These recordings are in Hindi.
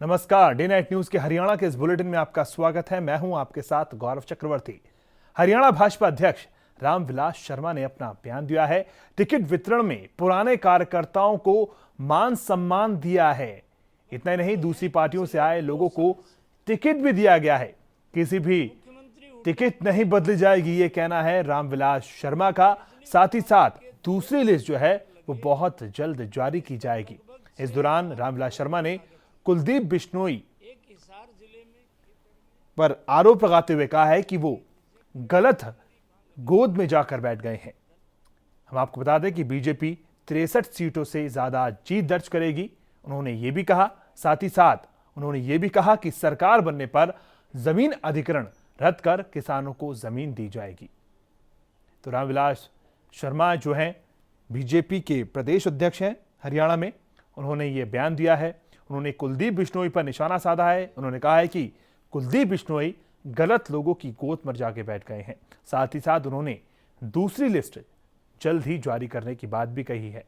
नमस्कार, डे नाइट न्यूज के हरियाणा के इस बुलेटिन में आपका स्वागत है। मैं हूं आपके साथ गौरव चक्रवर्ती। हरियाणा भाजपा अध्यक्ष रामविलास शर्मा ने अपना बयान दिया है। टिकट वितरण में पुराने कार्यकर्ताओं को मान सम्मान दिया है। इतना ही नहीं, दूसरी पार्टियों से आए लोगों को टिकट भी दिया गया है। किसी भी टिकट नहीं बदली जाएगी, ये कहना है रामविलास शर्मा का। साथ ही साथ दूसरी लिस्ट जो है वो बहुत जल्द जारी की जाएगी। इस दौरान रामविलास शर्मा ने कुलदीप बिश्नोई पर आरोप लगाते हुए कहा है कि वो गलत गोद में जाकर बैठ गए हैं। हम आपको बता दें कि बीजेपी 63 सीटों से ज्यादा जीत दर्ज करेगी। उन्होंने ये भी कहा, साथ ही साथ उन्होंने ये भी कहा कि सरकार बनने पर जमीन अधिग्रहण रद्द कर किसानों को जमीन दी जाएगी। तो रामविलास शर्मा जो हैं बीजेपी के प्रदेश अध्यक्ष हैं हरियाणा में, उन्होंने ये बयान दिया है। उन्होंने कुलदीप बिश्नोई पर निशाना साधा है। उन्होंने कहा है कि कुलदीप बिश्नोई गलत लोगों की गोद में जाके बैठ गए हैं। साथ ही साथ उन्होंने दूसरी लिस्ट जल्द ही जारी करने की बात भी कही है।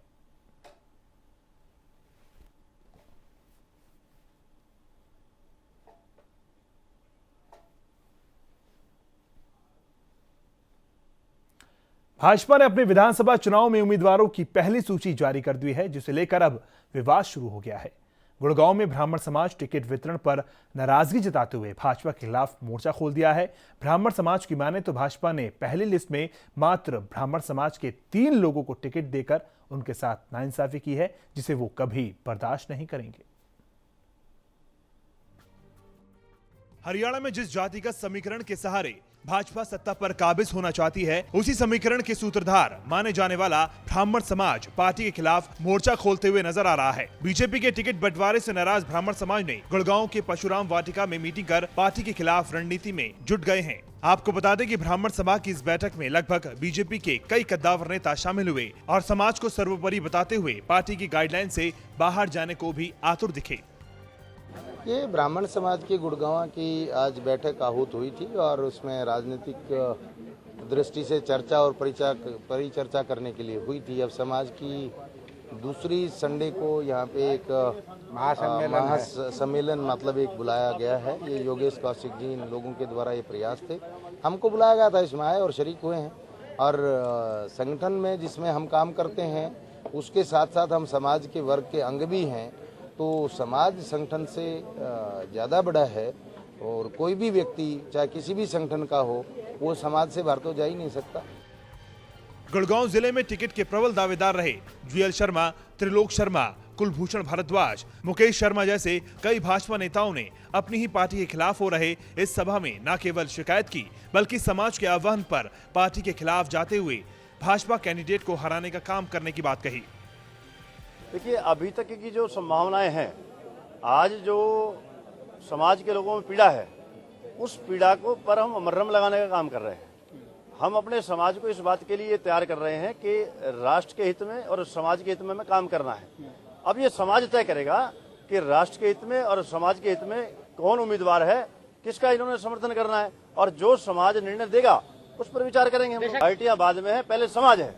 भाजपा ने अपने विधानसभा चुनाव में उम्मीदवारों की पहली सूची जारी कर दी है, जिसे लेकर अब विवाद शुरू हो गया है। गुड़गांव में ब्राह्मण समाज टिकट वितरण पर नाराजगी जताते हुए भाजपा के खिलाफ मोर्चा खोल दिया है। ब्राह्मण समाज की माने तो भाजपा ने पहली लिस्ट में मात्र ब्राह्मण समाज के 3 लोगों को टिकट देकर उनके साथ नाइंसाफी की है, जिसे वो कभी बर्दाश्त नहीं करेंगे। हरियाणा में जिस जातिगत समीकरण के सहारे भाजपा सत्ता पर काबिज होना चाहती है, उसी समीकरण के सूत्रधार माने जाने वाला ब्राह्मण समाज पार्टी के खिलाफ मोर्चा खोलते हुए नजर आ रहा है। बीजेपी के टिकट बंटवारे से नाराज ब्राह्मण समाज ने गुड़गांव के परशुराम वाटिका में मीटिंग कर पार्टी के खिलाफ रणनीति में जुट गए हैं। आपको बता दें कि ब्राह्मण सभा की इस बैठक में लगभग बीजेपी के कई कद्दावर नेता शामिल हुए और समाज को सर्वोपरि बताते हुए पार्टी की गाइडलाइन से बाहर जाने को भी आतुर दिखे। ये ब्राह्मण समाज की गुड़गांव की आज बैठक आहूत हुई थी और उसमें राजनीतिक दृष्टि से चर्चा और परिचर्चा करने के लिए हुई थी। अब समाज की दूसरी संडे को यहाँ पे एक महासम्मेलन मतलब एक बुलाया गया है। ये योगेश कौशिक जी इन लोगों के द्वारा ये प्रयास थे, हमको बुलाया गया था, इसमें आए और शरीक हुए हैं। और संगठन में जिसमें हम काम करते हैं उसके साथ साथ हम समाज के वर्ग के अंग भी हैं, तो समाज संगठन से ज़्यादा बड़ा है और कोई भी व्यक्ति चाहे किसी भी संगठन का हो वो समाज से बाहर तो जा ही नहीं सकता। गुड़गांव जिले में टिकट के प्रबल दावेदार रहे जुएल शर्मा, त्रिलोक शर्मा, कुलभूषण भारद्वाज, मुकेश शर्मा जैसे कई भाजपा नेताओं ने अपनी ही पार्टी के खिलाफ हो रहे इस सभा में न केवल शिकायत की बल्कि समाज के आह्वान पर पार्टी के खिलाफ जाते हुए भाजपा कैंडिडेट को हराने का काम करने की बात कही। देखिए, अभी तक की जो संभावनाएं हैं, आज जो समाज के लोगों में पीड़ा है, उस पीड़ा को पर हम मरहम लगाने का काम कर रहे हैं। हम अपने समाज को इस बात के लिए तैयार कर रहे हैं कि राष्ट्र के हित में और समाज के हित में हमें काम करना है। अब ये समाज तय करेगा कि राष्ट्र के हित में और समाज के हित में कौन उम्मीदवार है, किसका इन्होंने समर्थन करना है, और जो समाज निर्णय देगा उस पर विचार करेंगे। पार्टियां बाद में है, पहले समाज है।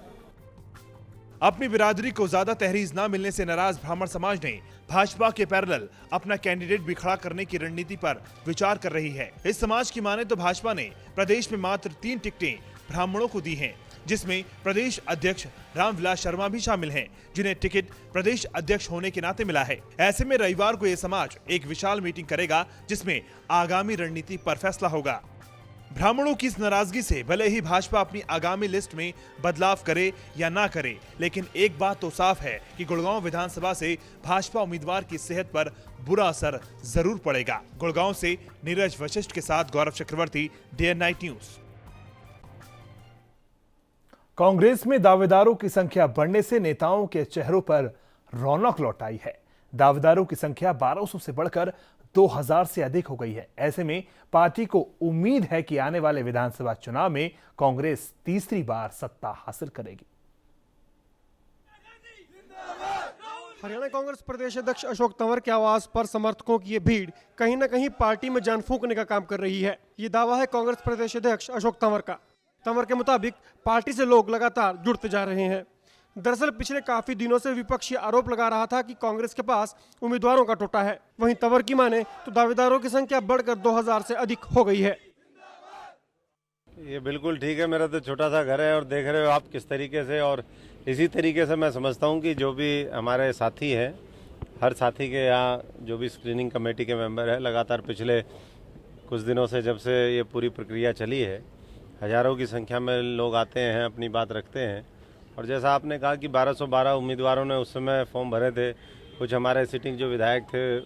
अपनी बिरादरी को ज्यादा तहरीज न मिलने से नाराज ब्राह्मण समाज ने भाजपा के पैरेलल अपना कैंडिडेट भी खड़ा करने की रणनीति पर विचार कर रही है। इस समाज की माने तो भाजपा ने प्रदेश में मात्र 3 टिकटें ब्राह्मणों को दी हैं, जिसमें प्रदेश अध्यक्ष रामविलास शर्मा भी शामिल हैं, जिन्हें टिकट प्रदेश अध्यक्ष होने के नाते मिला है। ऐसे में रविवार को यह समाज एक विशाल मीटिंग करेगा, जिसमें आगामी रणनीति पर फैसला होगा। ब्राह्मणों की इस नाराजगी से भले ही भाजपा अपनी आगामी लिस्ट में बदलाव करे या ना करे, लेकिन एक बात तो साफ है कि गुड़गांव विधानसभा से भाजपा उम्मीदवार की सेहत पर बुरा असर जरूर पड़ेगा। गुड़गांव से नीरज वशिष्ठ के साथ गौरव चक्रवर्ती, डे नाइट न्यूज। कांग्रेस में दावेदारों की संख्या बढ़ने से नेताओं के चेहरों पर रौनक लौट आई है। दावेदारों की संख्या 1200 से बढ़कर 2000 से अधिक हो गई है। ऐसे में पार्टी को उम्मीद है कि आने वाले विधानसभा चुनाव में कांग्रेस तीसरी बार सत्ता हासिल करेगी। हरियाणा कांग्रेस प्रदेश अध्यक्ष अशोक तंवर के आवास पर समर्थकों की ये भीड़ कहीं न कहीं पार्टी में जान फूंकने का काम कर रही है। ये दावा है कांग्रेस प्रदेश अध्यक्ष अशोक तंवर का। तंवर के मुताबिक पार्टी से लोग लगातार जुड़ते जा रहे हैं। दरअसल पिछले काफी दिनों से विपक्ष ये आरोप लगा रहा था कि कांग्रेस के पास उम्मीदवारों का टोटा है। वहीं तंवर की माने तो दावेदारों की संख्या बढ़कर 2000 से अधिक हो गई है। ये बिल्कुल ठीक है। मेरा तो छोटा सा घर है और देख रहे हो आप किस तरीके से, और इसी तरीके से मैं समझता हूँ कि जो भी हमारे साथी हैं, हर साथी के यहाँ जो भी स्क्रीनिंग कमेटी के मेंबर है, लगातार पिछले कुछ दिनों से जब से ये पूरी प्रक्रिया चली है, हजारों की संख्या में लोग आते हैं, अपनी बात रखते हैं। और जैसा आपने कहा कि 1212 उम्मीदवारों ने उस समय फॉर्म भरे थे, कुछ हमारे सिटिंग जो विधायक थे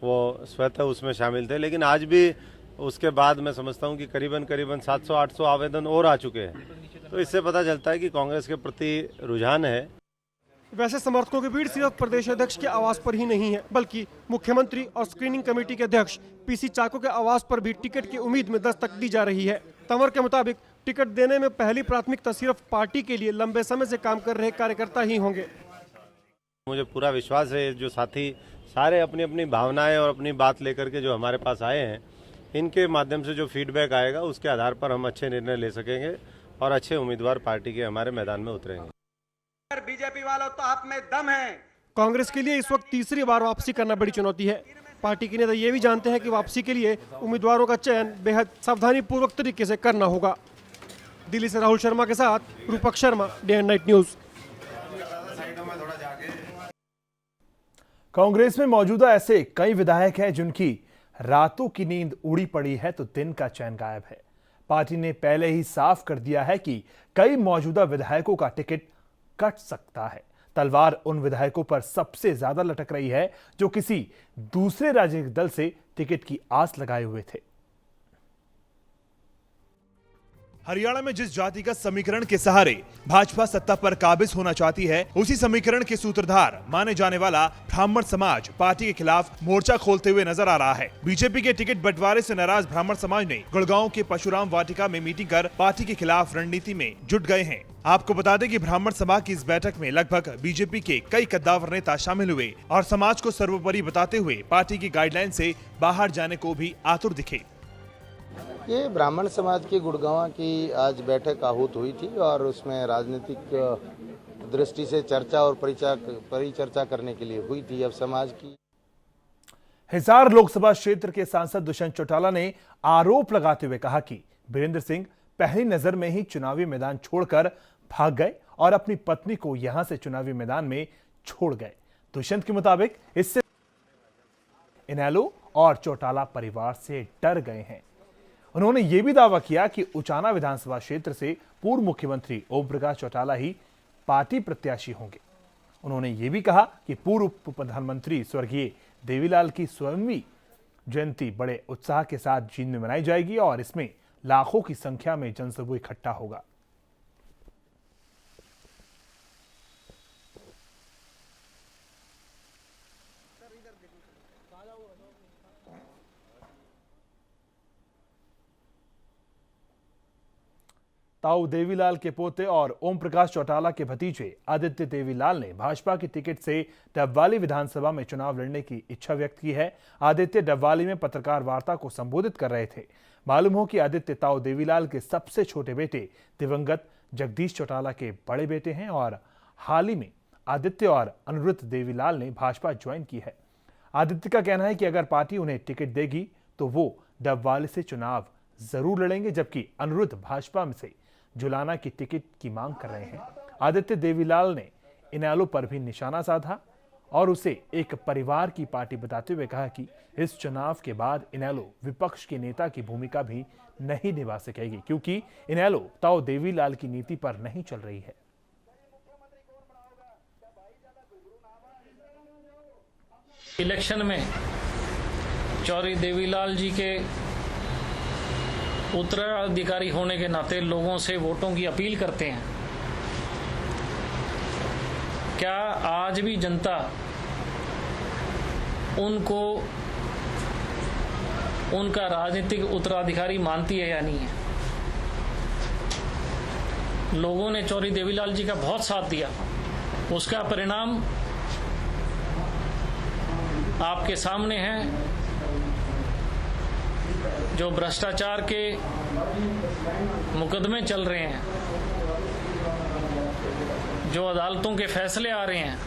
वो स्वतः उसमें शामिल थे, लेकिन आज भी उसके बाद मैं समझता हूं कि करीबन 700-800 आवेदन और आ चुके हैं। तो इससे पता चलता है कि कांग्रेस के प्रति रुझान है। वैसे समर्थकों की भीड़ सिर्फ प्रदेश अध्यक्ष के आवास पर ही नहीं है, बल्कि मुख्यमंत्री और स्क्रीनिंग कमेटी के अध्यक्ष पीसी चाको के आवास पर भी टिकट की उम्मीद में दस्तक दी जा रही है। तंवर के मुताबिक टिकट देने में पहली प्राथमिकता सिर्फ पार्टी के लिए लंबे समय से काम कर रहे कार्यकर्ता ही होंगे। मुझे पूरा विश्वास है जो साथी सारे अपनी अपनी भावनाएं और अपनी बात लेकर के जो हमारे पास आए हैं, इनके माध्यम से जो फीडबैक आएगा उसके आधार पर हम अच्छे निर्णय ले सकेंगे और अच्छे उम्मीदवार पार्टी के हमारे मैदान में उतरेंगे। बीजेपी वालों तो आप में दम है। कांग्रेस के लिए इस वक्त तीसरी बार वापसी करना बड़ी चुनौती है। पार्टी के नेता ये भी जानते हैं कि वापसी के लिए उम्मीदवारों का चयन बेहद सावधानी पूर्वक तरीके से करना होगा। दिल्ली से राहुल शर्मा के साथ रूपक Sharma, day and night news. Congress में मौजूदा ऐसे कई विधायक हैं जिनकी रातों की नींद उड़ी पड़ी है तो दिन का चैन गायब है। पार्टी ने पहले ही साफ कर दिया है कि कई मौजूदा विधायकों का टिकट कट सकता है। तलवार उन विधायकों पर सबसे ज्यादा लटक रही है जो किसी दूसरे राजनीतिक दल से टिकट की आस लगाए हुए थे। हरियाणा में जिस जातिगत समीकरण के सहारे भाजपा सत्ता पर काबिज होना चाहती है, उसी समीकरण के सूत्रधार माने जाने वाला ब्राह्मण समाज पार्टी के खिलाफ मोर्चा खोलते हुए नजर आ रहा है। बीजेपी के टिकट बंटवारे से नाराज ब्राह्मण समाज ने गुड़गांव के परशुराम वाटिका में मीटिंग कर पार्टी के खिलाफ रणनीति में जुट गए हैं। आपको बता दें कि ब्राह्मण सभा की इस बैठक में लगभग बीजेपी के कई कद्दावर नेता शामिल हुए और समाज को सर्वोपरि बताते हुए पार्टी की गाइडलाइन से बाहर जाने को भी आतुर दिखे। ये ब्राह्मण समाज की गुड़गांव की आज बैठक आहूत हुई थी और उसमें राजनीतिक दृष्टि से चर्चा और परिचर्चा करने के लिए हुई थी। अब समाज की हिसार लोकसभा क्षेत्र के सांसद दुष्यंत चौटाला ने आरोप लगाते हुए कहा कि बीरेंद्र सिंह पहली नजर में ही चुनावी मैदान छोड़कर भाग गए और अपनी पत्नी को यहां से चुनावी मैदान में छोड़ गए। दुष्यंत के मुताबिक इससे इनेलो और चौटाला परिवार से डर गए हैं। उन्होंने यह भी दावा किया कि उचाना विधानसभा क्षेत्र से पूर्व मुख्यमंत्री ओम प्रकाश चौटाला ही पार्टी प्रत्याशी होंगे। उन्होंने ये भी कहा कि पूर्व प्रधानमंत्री स्वर्गीय देवीलाल की 100वीं जयंती बड़े उत्साह के साथ जींद में मनाई जाएगी और इसमें लाखों की संख्या में जनसमूह इकट्ठा होगा। ताऊ देवीलाल के पोते और ओम प्रकाश चौटाला के भतीजे आदित्य देवीलाल ने भाजपा की टिकट से डबवाली विधानसभा में चुनाव लड़ने की इच्छा व्यक्त की है। आदित्य डबवाली में पत्रकार वार्ता को संबोधित कर रहे थे। मालूम हो कि आदित्य ताऊ देवीलाल के सबसे छोटे बेटे दिवंगत जगदीश चौटाला के बड़े बेटे हैं और हाल ही में आदित्य और अनिरुद्ध देवीलाल ने भाजपा ज्वाइन की है। आदित्य का कहना है कि अगर पार्टी उन्हें टिकट देगी तो वो डबवाली से चुनाव जरूर लड़ेंगे, जबकि अनिरुद्ध भाजपा में से जुलाना की टिकट की मांग कर रहे हैं। आदित्य देवीलाल ने इनेलो पर भी निशाना साधा और उसे एक परिवार की पार्टी बताते हुए कहा कि इस चुनाव के बाद इनेलो विपक्ष के नेता की भूमिका भी नहीं निभा सकेगी, क्योंकि इनेलो ताऊ देवीलाल की नीति पर नहीं चल रही है। इलेक्शन में चौरी देवीलाल जी के उत्तराधिकारी होने के नाते लोगों से वोटों की अपील करते हैं। क्या आज भी जनता उनको उनका राजनीतिक उत्तराधिकारी मानती है या नहीं है? लोगों ने चौरी देवीलाल जी का बहुत साथ दिया, उसका परिणाम आपके सामने है। जो भ्रष्टाचार के मुकदमे चल रहे हैं, जो अदालतों के फैसले आ रहे हैं,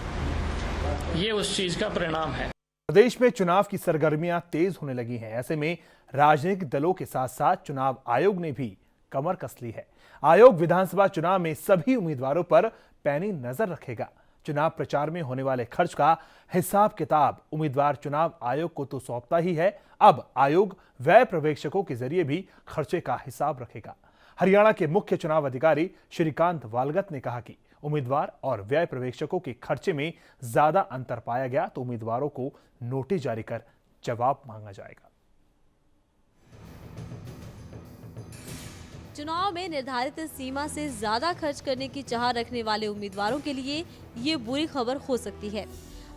ये उस चीज का परिणाम है। प्रदेश में चुनाव की सरगर्मियां तेज होने लगी हैं। ऐसे में राजनीतिक दलों के साथ साथ चुनाव आयोग ने भी कमर कस ली है। आयोग विधानसभा चुनाव में सभी उम्मीदवारों पर पैनी नजर रखेगा। चुनाव प्रचार में होने वाले खर्च का हिसाब किताब उम्मीदवार चुनाव आयोग को तो सौंपता ही है, अब आयोग व्यय पर्यवेक्षकों के जरिए भी खर्चे का हिसाब रखेगा। हरियाणा के मुख्य चुनाव अधिकारी श्रीकांत वालगत ने कहा कि उम्मीदवार और व्यय पर्यवेक्षकों के खर्चे में ज्यादा अंतर पाया गया तो उम्मीदवारों को नोटिस जारी कर जवाब मांगा जाएगा। चुनाव में निर्धारित सीमा से ज्यादा खर्च करने की चाह रखने वाले उम्मीदवारों के लिए ये बुरी खबर हो सकती है।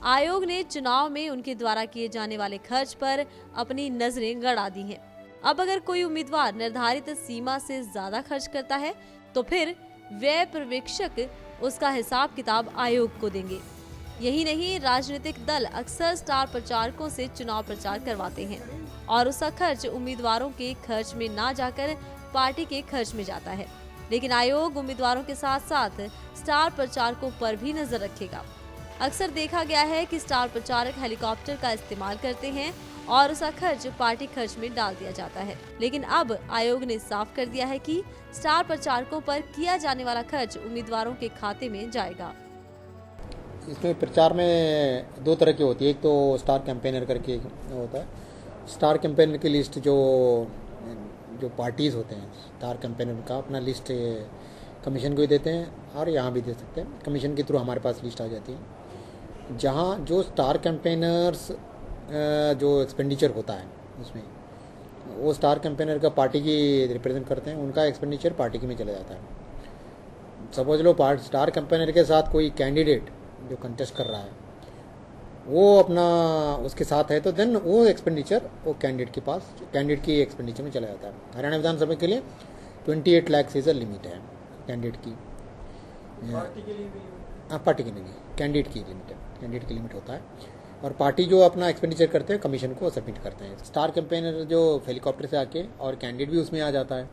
आयोग ने चुनाव में उनके द्वारा किए जाने वाले खर्च पर अपनी नजरें गड़ा दी हैं। अब अगर कोई उम्मीदवार निर्धारित सीमा से ज्यादा खर्च करता है तो फिर व्यय पर्यवेक्षक उसका हिसाब किताब आयोग को देंगे। यही नहीं, राजनीतिक दल अक्सर स्टार प्रचारकों से चुनाव प्रचार करवाते हैं और उसका खर्च उम्मीदवारों के खर्च में ना जाकर पार्टी के खर्च में जाता है। लेकिन आयोग उम्मीदवारों के साथ साथ स्टार प्रचारकों पर भी नजर रखेगा। अक्सर देखा गया है कि स्टार प्रचारक हेलीकॉप्टर का इस्तेमाल करते हैं और उसका खर्च पार्टी खर्च में डाल दिया जाता है। लेकिन अब आयोग ने साफ कर दिया है कि स्टार प्रचारकों पर किया जाने वाला खर्च उम्मीदवारों के खाते में जाएगा। इसमें प्रचार में दो तरह की होती है, एक तो स्टार कैंपेनर करके होता है। स्टार कैंपेनर की लिस्ट जो पार्टीज़ होते हैं, स्टार कैंपेनर का अपना लिस्ट कमीशन को ही देते हैं और यहाँ भी दे सकते हैं। कमीशन के थ्रू हमारे पास लिस्ट आ जाती है, जहाँ जो स्टार कैंपेनर्स जो एक्सपेंडिचर होता है उसमें वो स्टार कैंपेनर का पार्टी की रिप्रेजेंट करते हैं, उनका एक्सपेंडिचर पार्टी की में चला जाता है। सपोज लो स्टार कैंपेनर के साथ कोई कैंडिडेट जो कंटेस्ट कर रहा है वो अपना उसके साथ है तो देन वो एक्सपेंडिचर वो कैंडिडेट की एक्सपेंडिचर में चला जाता है। हरियाणा विधानसभा के लिए 28 लाख इज अ लिमिट है कैंडिडेट की। पार्टी के लिए नहीं, कैंडिडेट की लिमिट है, कैंडिडेट की लिमिट होता है। और पार्टी जो अपना एक्सपेंडिचर करते हैं कमीशन को सबमिट करते हैं। स्टार कैंपेनर जो हेलीकॉप्टर से आके और कैंडिडेट भी उसमें आ जाता है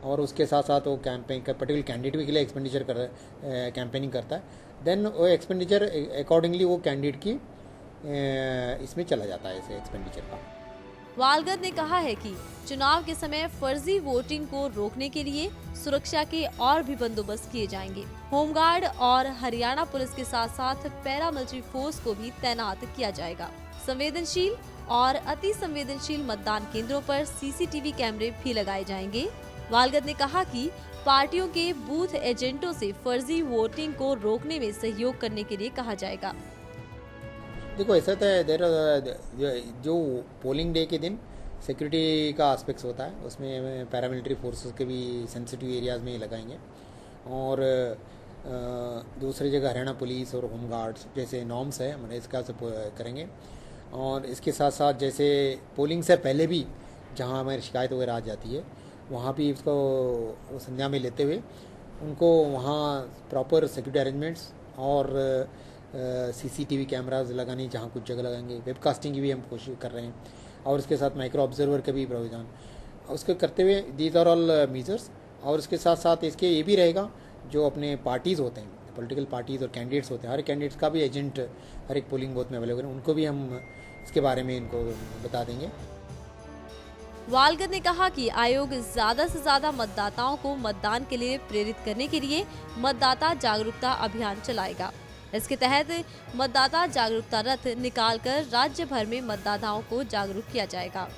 और उसके साथ साथ वो कैंपेन का पर्टिकुलर कैंडिडेट भी के लिए एक्सपेंडिचर कर कैंपेनिंग करता है। देन वो एक्सपेंडिचर अकॉर्डिंगली वो कैंडिडेट की इसमें चला जाता है इसे एक्सपेंडिचर का। वालगत ने कहा है कि चुनाव के समय फर्जी वोटिंग को रोकने के लिए सुरक्षा के और भी बंदोबस्त किए जाएंगे। होमगार्ड और हरियाणा पुलिस के साथ साथ पैरामिलिट्री फोर्स को भी तैनात किया जाएगा। संवेदनशील और अति संवेदनशील मतदान केंद्रों पर सीसीटीवी कैमरे भी लगाए जाएंगे। वालगत ने कहा कि पार्टियों के बूथ एजेंटों से फर्जी वोटिंग को रोकने में सहयोग करने के लिए कहा जाएगा। देखो ऐसा तो जो पोलिंग डे के दिन सिक्योरिटी का एस्पेक्ट्स होता है उसमें पैरामिलिट्री फोर्सेस के भी सेंसिटिव एरियाज में लगाएंगे और दूसरी जगह हरियाणा पुलिस और होम गार्ड्स जैसे नॉर्म्स है हमारे इसका से करेंगे। और इसके साथ साथ जैसे पोलिंग से पहले भी जहां हमारी शिकायत वगैरह आ जाती है वहाँ भी इसको संज्ञा में लेते हुए उनको वहाँ प्रॉपर सिक्योरिटी अरेंजमेंट्स और सीसीटीवी कैमराज लगाने जहाँ कुछ जगह लगाएंगे। वेबकास्टिंग की भी हम कोशिश कर रहे हैं और उसके साथ माइक्रो ऑब्जर्वर का भी प्रावधान उसके करते हुए दीज आर ऑल मेजर्स। और उसके साथ साथ इसके ये भी रहेगा जो अपने पार्टीज़ होते हैं पॉलिटिकल पार्टीज़ और कैंडिडेट्स होते हैं, हर कैंडिडेट्स का भी एजेंट हर एक पोलिंग बूथ में अवेलेबल है, उनको भी हम इसके बारे में इनको बता देंगे। वालगत ने कहा कि आयोग ज्यादा से ज्यादा मतदाताओं को मतदान के लिए प्रेरित करने के लिए मतदाता जागरूकता अभियान चलाएगा। इसके तहत मतदाता जागरूकता रथ निकालकर राज्य भर में मतदाताओं को जागरूक किया जाएगा।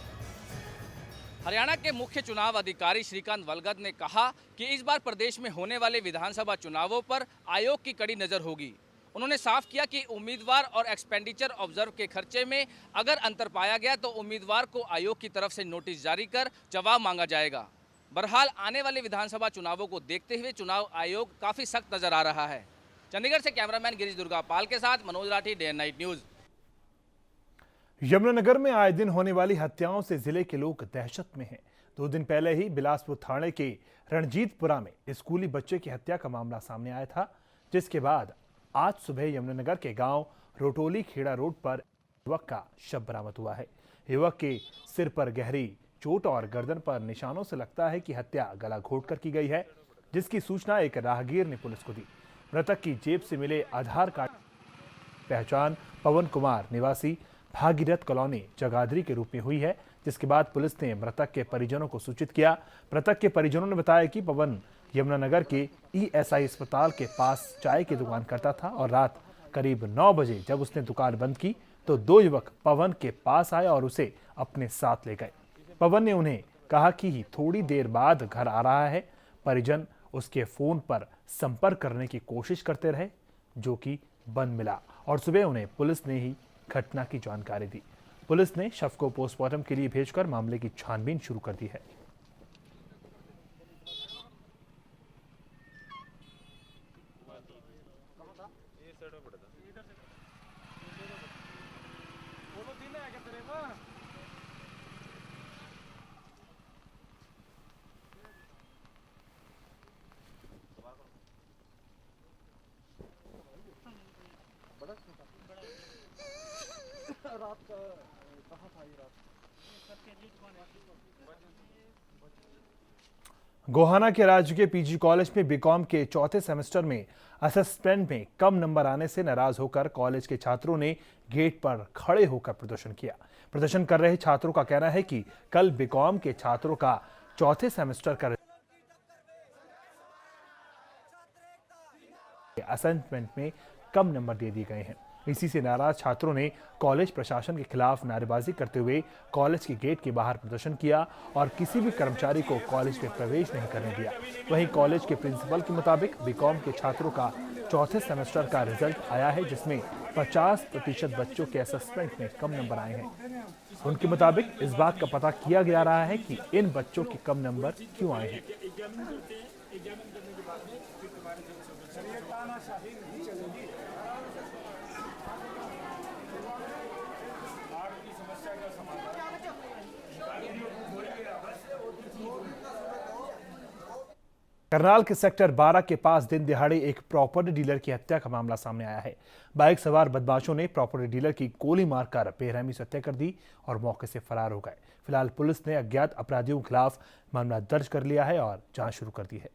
हरियाणा के मुख्य चुनाव अधिकारी श्रीकांत वालगत ने कहा कि इस बार प्रदेश में होने वाले विधानसभा चुनावों पर आयोग की कड़ी नजर होगी। उन्होंने साफ किया कि उम्मीदवार और एक्सपेंडिचर ऑब्जर्व के खर्चे में अगर अंतर पाया गया तो उम्मीदवार को आयोग की तरफ से नोटिस जारी कर जवाब मांगा जाएगा। बहरहाल आने वाले विधानसभा चुनावों को देखते हुए चुनाव आयोग काफी सख्त नजर आ रहा है। चंडीगढ़ से कैमरामैन गिरीश दुर्गापाल के साथ Manoj Rathi, day and night news. Yamunanagar में आए दिन होने वाली हत्याओं से जिले के लोग दहशत में हैं। 2 दिन पहले ही बिलासपुर थाने के रणजीतपुरा में स्कूली बच्चे की हत्या का मामला सामने आया था, जिसके बाद आज सुबह यमुनानगर के गांव रोटोली खेड़ा रोड पर युवक का शव बरामद हुआ है। युवक के सिर पर गहरी चोट और गर्दन पर निशानों से लगता है कि हत्या गला घोटकर की गई है, जिसकी सूचना एक राहगीर ने पुलिस को दी। मृतक की जेब से मिले आधार कार्ड पहचान पवन कुमार निवासी भागीरथ कॉलोनी जगाधरी के रूप में हुई है, जिसके बाद पुलिस ने मृतक के परिजनों को सूचित किया। मृतक के परिजनों ने बताया कि पवन यमुनानगर के ESI अस्पताल के पास चाय की दुकान करता था और रात करीब 9 बजे जब उसने दुकान बंद की तो 2 युवक पवन के पास आए और उसे अपने साथ ले गए। पवन ने उन्हें कहा कि थोड़ी देर बाद घर आ रहा है। परिजन उसके फोन पर संपर्क करने की कोशिश करते रहे, जो कि बंद मिला और सुबह उन्हें पुलिस ने ही घटना की जानकारी दी। पुलिस ने शव को पोस्टमार्टम के लिए भेजकर मामले की छानबीन शुरू कर दी है। गोहाना के राजकीय PG कॉलेज में बीकॉम के चौथे सेमेस्टर में असेसमेंट में कम नंबर आने से नाराज होकर कॉलेज के छात्रों ने गेट पर खड़े होकर प्रदर्शन किया। प्रदर्शन कर रहे छात्रों का कहना है कि कल बीकॉम के छात्रों का चौथे सेमेस्टर का असेसमेंट में कम नंबर दे दिए गए हैं। इसी से नाराज छात्रों ने कॉलेज प्रशासन के खिलाफ नारेबाजी करते हुए कॉलेज के गेट के बाहर प्रदर्शन किया और किसी भी कर्मचारी को कॉलेज में प्रवेश नहीं करने दिया। वहीं कॉलेज के प्रिंसिपल के मुताबिक बीकॉम के छात्रों का चौथे सेमेस्टर का रिजल्ट आया है, जिसमें 50% बच्चों के असेसमेंट में कम नंबर आए हैं। उनके मुताबिक इस बात का पता किया जा रहा है कि इन बच्चों के कम नंबर क्यों आए हैं। करनाल के सेक्टर 12 के पास दिन दिहाड़े एक प्रॉपर्टी डीलर की हत्या का मामला सामने आया है। बाइक सवार बदमाशों ने प्रॉपर्टी डीलर की गोली मारकर बेरहमी से हत्या कर दी और मौके से फरार हो गए। फिलहाल पुलिस ने अज्ञात अपराधियों के खिलाफ मामला दर्ज कर लिया है और जांच शुरू कर दी है।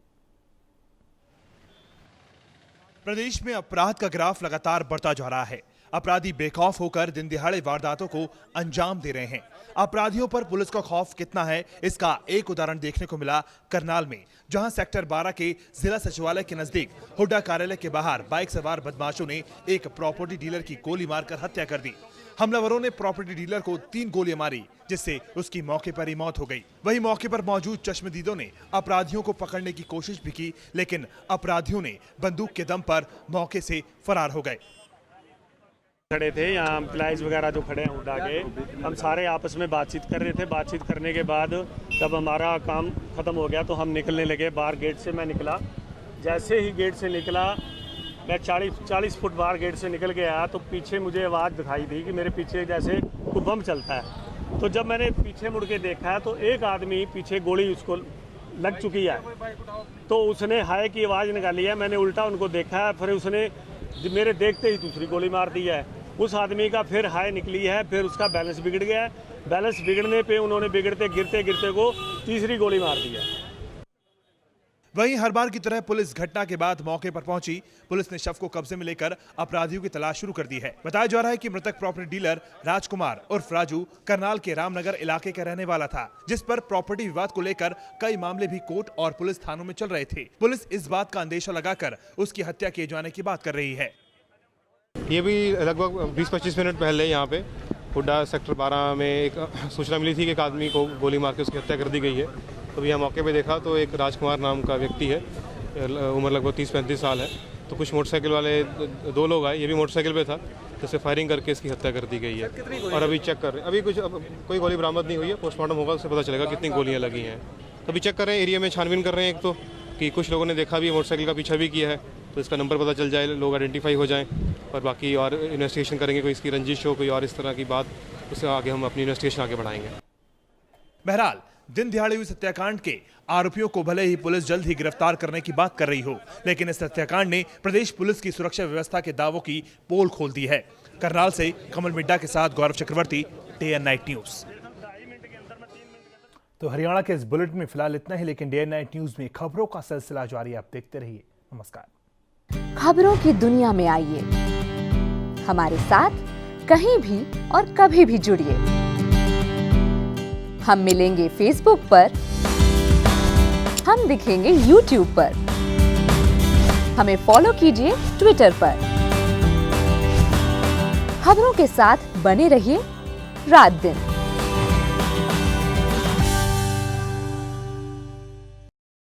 प्रदेश में अपराध का ग्राफ लगातार बढ़ता जा रहा है। अपराधी बेखौफ होकर दिन दिहाड़े वारदातों को अंजाम दे रहे हैं। अपराधियों पर पुलिस का खौफ कितना है, इसका एक उदाहरण देखने को मिला करनाल में, जहां सेक्टर 12 के जिला सचिवालय के नजदीक हुड्डा कार्यालय के बाहर बाइक सवार बदमाशों ने एक प्रॉपर्टी डीलर की गोली मारकर हत्या कर दी। हमलावरों ने प्रॉपर्टी डीलर को 3 गोलियां मारी, जिससे उसकी मौके पर ही मौत हो गई। वहीं मौके पर मौजूद चश्मदीदों ने अपराधियों को पकड़ने की कोशिश भी की, लेकिन अपराधियों ने बंदूक के दम पर मौके से फरार हो गए। खड़े थे यहाँ एम्प्लॉइज वगैरह जो खड़े हैं हुड्डा के, हम सारे आपस में बातचीत कर रहे थे। बातचीत करने के बाद जब हमारा काम ख़त्म हो गया तो हम निकलने लगे। बाहर गेट से मैं निकला, जैसे ही गेट से निकला मैं 40 फुट बाहर गेट से निकल के आया तो पीछे मुझे आवाज़ दिखाई दी कि मेरे पीछे जैसे कोई बम चलता है। तो जब मैंने पीछे मुड़ के देखा तो एक आदमी पीछे गोली उसको लग चुकी है, तो उसने हाय की आवाज़ निकाली है। मैंने उल्टा उनको देखा है, फिर उसने मेरे देखते ही दूसरी गोली मार दी है। उस आदमी का फिर हाय निकली है, फिर उसका बैलेंस बिगड़ गया है। बैलेंस बिगड़ने पे उन्होंने गिरते गिरते को तीसरी गोली मार दी है। वहीं हर बार की तरह पुलिस घटना के बाद मौके पर पहुंची। पुलिस ने शव को कब्जे में लेकर अपराधियों की तलाश शुरू कर दी है। बताया जा रहा है कि मृतक प्रॉपर्टी डीलर राजकुमार उर्फ राजू करनाल के रामनगर इलाके का रहने वाला था, जिस पर प्रॉपर्टी विवाद को लेकर कई मामले भी कोर्ट और पुलिस थानों में चल रहे थे। पुलिस इस बात का अंदेशा लगाकर उसकी हत्या किए जाने की बात कर रही है। ये भी लगभग 20-25 मिनट पहले यहाँ पे हुड्डा सेक्टर 12 में एक सूचना मिली थी कि एक आदमी को गोली मार के उसकी हत्या कर दी गई है। तो यहाँ मौके पे देखा तो एक राजकुमार नाम का व्यक्ति है, उम्र लगभग 30-35 साल है। तो कुछ मोटरसाइकिल वाले 2 लोग आए, ये भी मोटरसाइकिल पे था, जिससे फायरिंग करके इसकी हत्या कर दी गई है। और अभी चेक कर रहे हैं, अभी कोई गोली बरामद नहीं हुई है। पोस्टमार्टम होगा, उससे पता चलेगा कितनी गोलियाँ लगी हैं। अभी चेक कर रहे हैं, एरिया में छानबीन कर रहे हैं। एक तो कि कुछ लोगों ने देखा भी मोटरसाइकिल का पीछा भी किया है, तो इसका नंबर पता चल जाए, लोग आइडेंटिफाई हो जाएं। और बाकी और इन्वेस्टिगेशन करेंगे, कोई इसकी रंजिश हो, कोई और इस तरह की बात, उससे आगे हम अपनी इन्वेस्टिगेशन आगे बढ़ाएंगे। बहरहाल दिन दिहाड़े हुई हत्याकांड के आरोपियों को भले ही पुलिस जल्द ही गिरफ्तार करने की बात कर रही हो, लेकिन इस हत्याकांड ने प्रदेश पुलिस की सुरक्षा व्यवस्था के दावों की पोल खोल दी है। करनाल से कमल मिड्डा के साथ गौरव चक्रवर्ती, डे एंड नाइट न्यूज। तो हरियाणा के इस बुलेटिन में फिलहाल इतना ही, लेकिन डे एंड नाइट न्यूज में खबरों का सिलसिला जारी। आप देखते रहिए। नमस्कार। खबरों की दुनिया में आइए, हमारे साथ कहीं भी और कभी भी जुड़िए। हम मिलेंगे फेसबुक पर, हम दिखेंगे यूट्यूब पर, हमें फॉलो कीजिए ट्विटर पर। खबरों के साथ बने रहिए रात दिन।